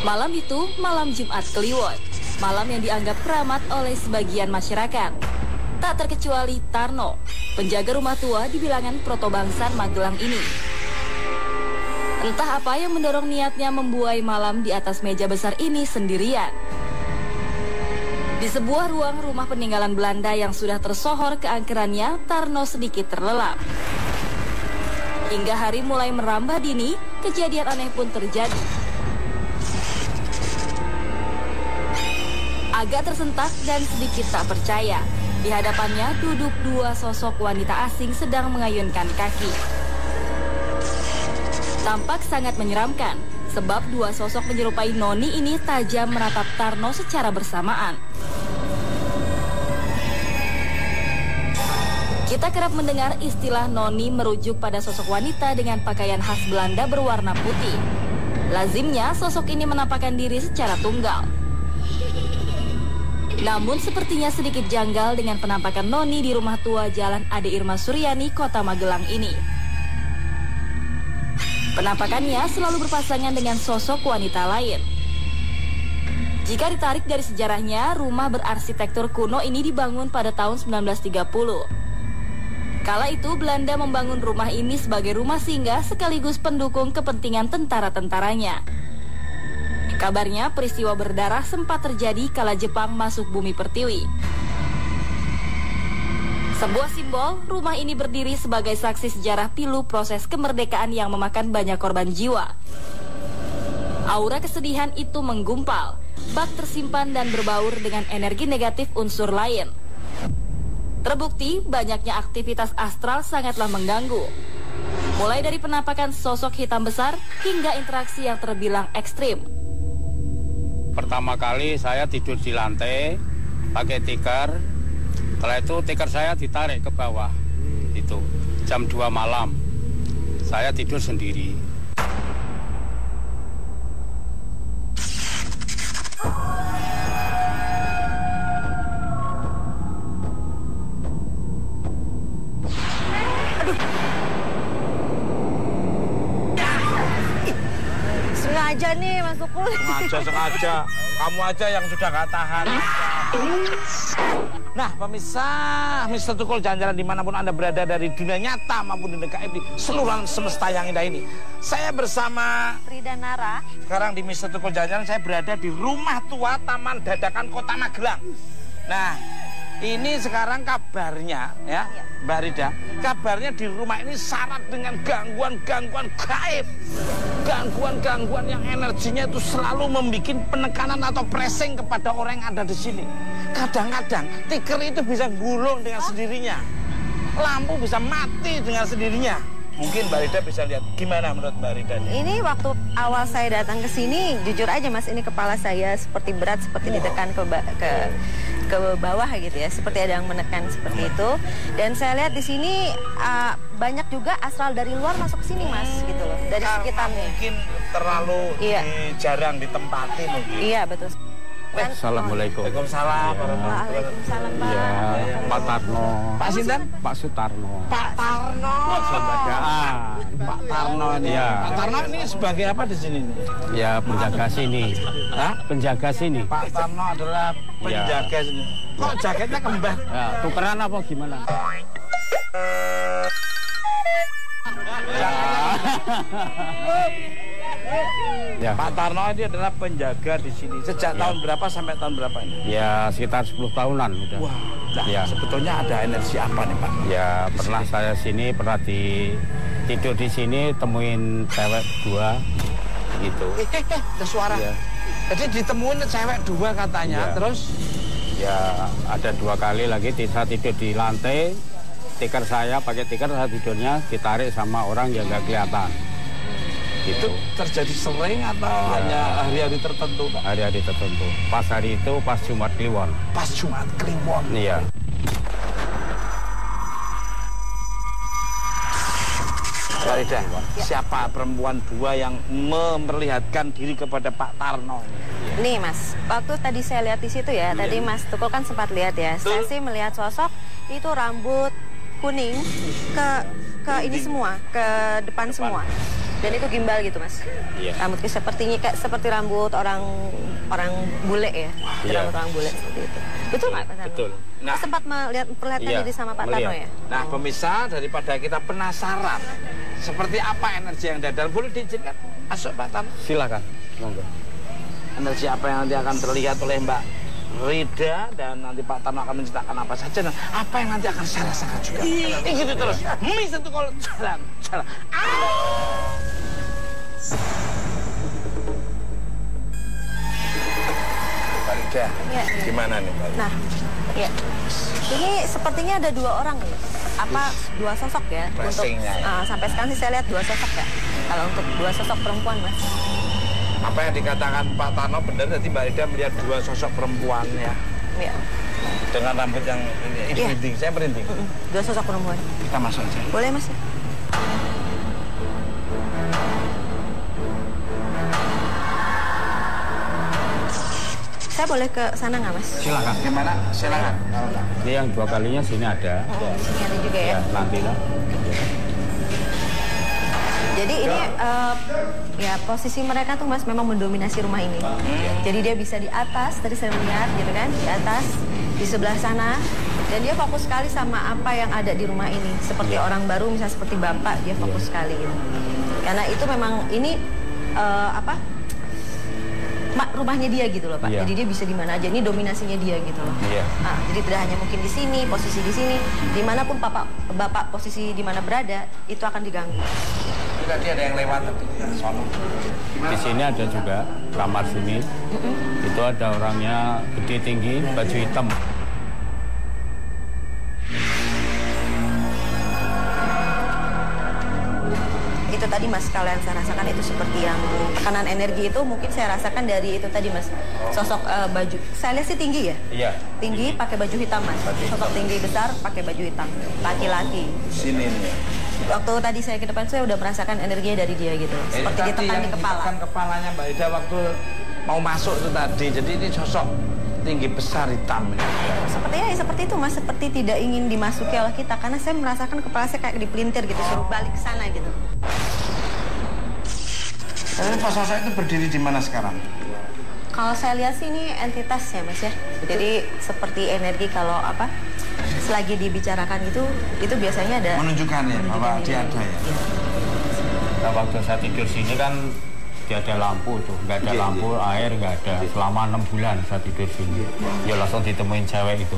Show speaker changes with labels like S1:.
S1: Malam itu malam Jumat Kliwon, malam yang dianggap keramat oleh sebagian masyarakat. Tak terkecuali Tarno, penjaga rumah tua di bilangan Protobangsan Magelang ini. Entah apa yang mendorong niatnya membuai malam di atas meja besar ini sendirian. Di sebuah ruang rumah peninggalan Belanda yang sudah tersohor keangkerannya, Tarno sedikit terlelap. Hingga hari mulai merambah dini, kejadian aneh pun terjadi. Agak tersentak dan sedikit tak percaya, di hadapannya duduk dua sosok wanita asing sedang mengayunkan kaki. Tampak sangat menyeramkan, sebab dua sosok menyerupai noni ini tajam menatap Tarno secara bersamaan. Kita kerap mendengar istilah noni merujuk pada sosok wanita dengan pakaian khas Belanda berwarna putih. Lazimnya sosok ini menampakkan diri secara tunggal. Namun sepertinya sedikit janggal dengan penampakan noni di rumah tua Jalan Ade Irma Suryani, Kota Magelang ini. Penampakannya selalu berpasangan dengan sosok wanita lain. Jika ditarik dari sejarahnya, rumah berarsitektur kuno ini dibangun pada tahun 1930. Kala itu Belanda membangun rumah ini sebagai rumah singgah sekaligus pendukung kepentingan tentara-tentaranya. Kabarnya peristiwa berdarah sempat terjadi kala Jepang masuk bumi pertiwi. Sebuah simbol, rumah ini berdiri sebagai saksi sejarah pilu proses kemerdekaan yang memakan banyak korban jiwa. Aura kesedihan itu menggumpal, bak tersimpan dan berbaur dengan energi negatif unsur lain. Terbukti banyaknya aktivitas astral sangatlah mengganggu. Mulai dari penampakan sosok hitam besar hingga interaksi yang terbilang ekstrim.
S2: Pertama kali saya tidur di lantai pakai tikar. Setelah itu tikar saya ditarik ke bawah. Itu jam 2 malam. Saya tidur sendiri.
S3: Sengaja nih Mas Tukul.
S4: Sengaja. Kamu aja yang sudah gak tahan. Nah pemirsa, Mr. Tukul jalan-jalan dimanapun Anda berada dari dunia nyata maupun di DKI di seluruh semesta yang indah ini. Saya bersama
S3: Frida Nara.
S4: Sekarang di Mr. Tukul jalan-jalan saya berada di rumah tua Taman Dadakan Kota Magelang. Nah ini sekarang kabarnya ya Mbak Rida, kabarnya di rumah ini syarat dengan gangguan-gangguan gaib. Gangguan-gangguan yang energinya itu selalu membuat penekanan atau pressing kepada orang yang ada di sini. Kadang-kadang tikar itu bisa gulung dengan sendirinya. Lampu bisa mati dengan sendirinya. Mungkin Mbak Rida bisa lihat gimana menurut Mbak Rida?
S3: Ini waktu awal saya datang ke sini, jujur aja Mas, ini kepala saya seperti berat, seperti ditekan ke bawah gitu ya, seperti ada yang menekan seperti itu. Dan saya lihat di sini banyak juga astral dari luar masuk ke sini Mas, gitu loh, dari sekitarnya.
S4: Mungkin terlalu jarang ditempati mungkin.
S3: Iya betul.
S2: Assalamualaikum.
S4: Waalaikumsalam.
S3: Waalaikumsalam Pak.
S2: Ya, Pak Tarno.
S4: Pak Sinten?
S2: Pak Sutarno.
S4: Pak Tarno. Pak Tarno ini.
S2: Ya.
S4: Pak Tarno ini sebagai apa di sini?
S2: Ya, penjaga sini.
S4: Hah?
S2: Penjaga sini.
S4: Pak Tarno adalah penjaga sini. Kok jaketnya kembar?
S2: Ya, tukeran apa gimana? Ya.
S4: Pak Tarno ini adalah penjaga di sini. Sejak tahun berapa sampai tahun berapa ini?
S2: Ya, sekitar 10 tahunan udah.
S4: Wah, nah,
S2: ya.
S4: Sebetulnya ada energi apa nih Pak?
S2: Ya, pernah saya sini, pernah tidur di sini, temuin cewek 2 gitu.
S4: Ada suara.
S2: Ya.
S4: Jadi ditemuin cewek 2 katanya,
S2: Ya.
S4: terus?
S2: Ya, ada 2 kali lagi saya tidur di lantai. Tikar saya, pakai tikar saya tidurnya ditarik sama orang yang nggak kelihatan.
S4: Itu terjadi sering atau hanya hari-hari tertentu Pak?
S2: Hari-hari tertentu. Pas hari itu pas Jumat Kliwon.
S4: Pas Jumat Kliwon.
S2: Iya.
S4: Farida, siapa perempuan 2 yang memperlihatkan diri kepada Pak Tarno?
S3: Nih Mas, waktu tadi saya lihat di situ ya, tadi Mas Tukul kan sempat lihat ya. Saya sih melihat sosok itu rambut kuning ke ini semua, ke depan semua. Dan itu gimbal gitu mas?
S2: Iya.
S3: Rambutnya seperti rambut orang bule ya?
S2: Iya.
S3: Rambut orang bule seperti itu. Betul nggak Pak Tarno?
S2: Betul.
S3: Nah, sempat memperlihatkan
S2: iya,
S3: diri sama Pak Tarno ya?
S4: Nah pemirsa, daripada kita penasaran seperti apa energi yang ada dalam, boleh diizinkan masuk Pak Tarno?
S2: Silakan. Monggo.
S4: Energi apa yang nanti akan terlihat oleh Mbak Rida, dan nanti Pak Tarno akan menceritakan apa saja, dan apa yang nanti akan saya rasakan juga. Ini gitu terus. Satu kalau jalan. Mbak Rida,
S3: Ya.
S4: gimana nih Mbak Rida?
S3: Nah, ya. Ini sepertinya ada 2 orang nih. Apa 2 sosok ya?
S4: Blessing-nya ya.
S3: Sampai sekarang sih saya lihat 2 sosok ya. Kalau untuk 2 sosok perempuan mas.
S4: Apa yang dikatakan Pak Tarno benar, jadi Mbak Rida melihat 2 sosok perempuan ya,
S3: Ya.
S4: dengan rambut yang ini
S3: Iya.
S4: merinding. Saya merinding.
S3: 2 sosok perempuan.
S4: Kita masuk aja.
S3: Boleh mas? Saya boleh ke sana nggak mas?
S2: Silakan.
S4: Gimana? Silakan.
S2: Ini yang 2 kalinya sini ada.
S3: Sini ada juga ya.
S2: Ya, nanti lah.
S3: Jadi ini ya posisi mereka tuh mas memang mendominasi rumah ini. Jadi dia bisa di atas, tadi saya lihat gitu kan, di atas, di sebelah sana. Dan dia fokus sekali sama apa yang ada di rumah ini. Seperti orang baru, misalnya seperti bapak, dia fokus sekali gitu. Karena itu memang ini rumahnya dia gitu loh Pak.
S2: Iya.
S3: Jadi dia bisa di mana aja. Ini dominasinya dia gitu loh.
S2: Iya.
S3: Nah, jadi tidak hanya mungkin di sini, posisi di sini, dimanapun bapak posisi di mana berada itu akan diganggu.
S4: Tadi ada yang lewat tapi sono.
S2: Di sini ada juga kamar sini. Itu ada orangnya gede tinggi, baju hitam.
S3: Itu tadi mas, kalau yang saya rasakan itu seperti yang tekanan energi itu mungkin saya rasakan dari itu tadi mas. Sosok baju, saya lihat sih tinggi ya?
S2: Iya.
S3: Tinggi pakai baju hitam mas. Sosok tinggi besar pakai baju hitam. Laki-laki.
S4: Sini nih ya.
S3: Waktu tadi saya ke depan saya udah merasakan energinya dari dia gitu. Seperti
S4: Tadi
S3: ditekan
S4: yang
S3: di kepala.
S4: ditekan kepalanya Mbak Ida waktu mau masuk itu tadi. Jadi ini sosok tinggi besar hitam.
S3: Sepertinya ya seperti itu mas, seperti tidak ingin dimasuki oleh kita. Karena saya merasakan kepala saya kayak dipelintir gitu, suruh balik ke sana gitu.
S4: Tapi Pak sosok itu berdiri di mana sekarang?
S3: Kalau saya lihat sih ini entitas ya mas ya. Jadi seperti energi kalau apa, selagi dibicarakan itu biasanya ada.
S4: Menunjukkan ya bahwa dia ada ya.
S3: Iya.
S2: Nah, waktu saya tidur sini kan dia ada lampu tuh, nggak ada lampu, air nggak ada. Selama 6 bulan saya tidur sini. Ya langsung ditemuin cewek itu.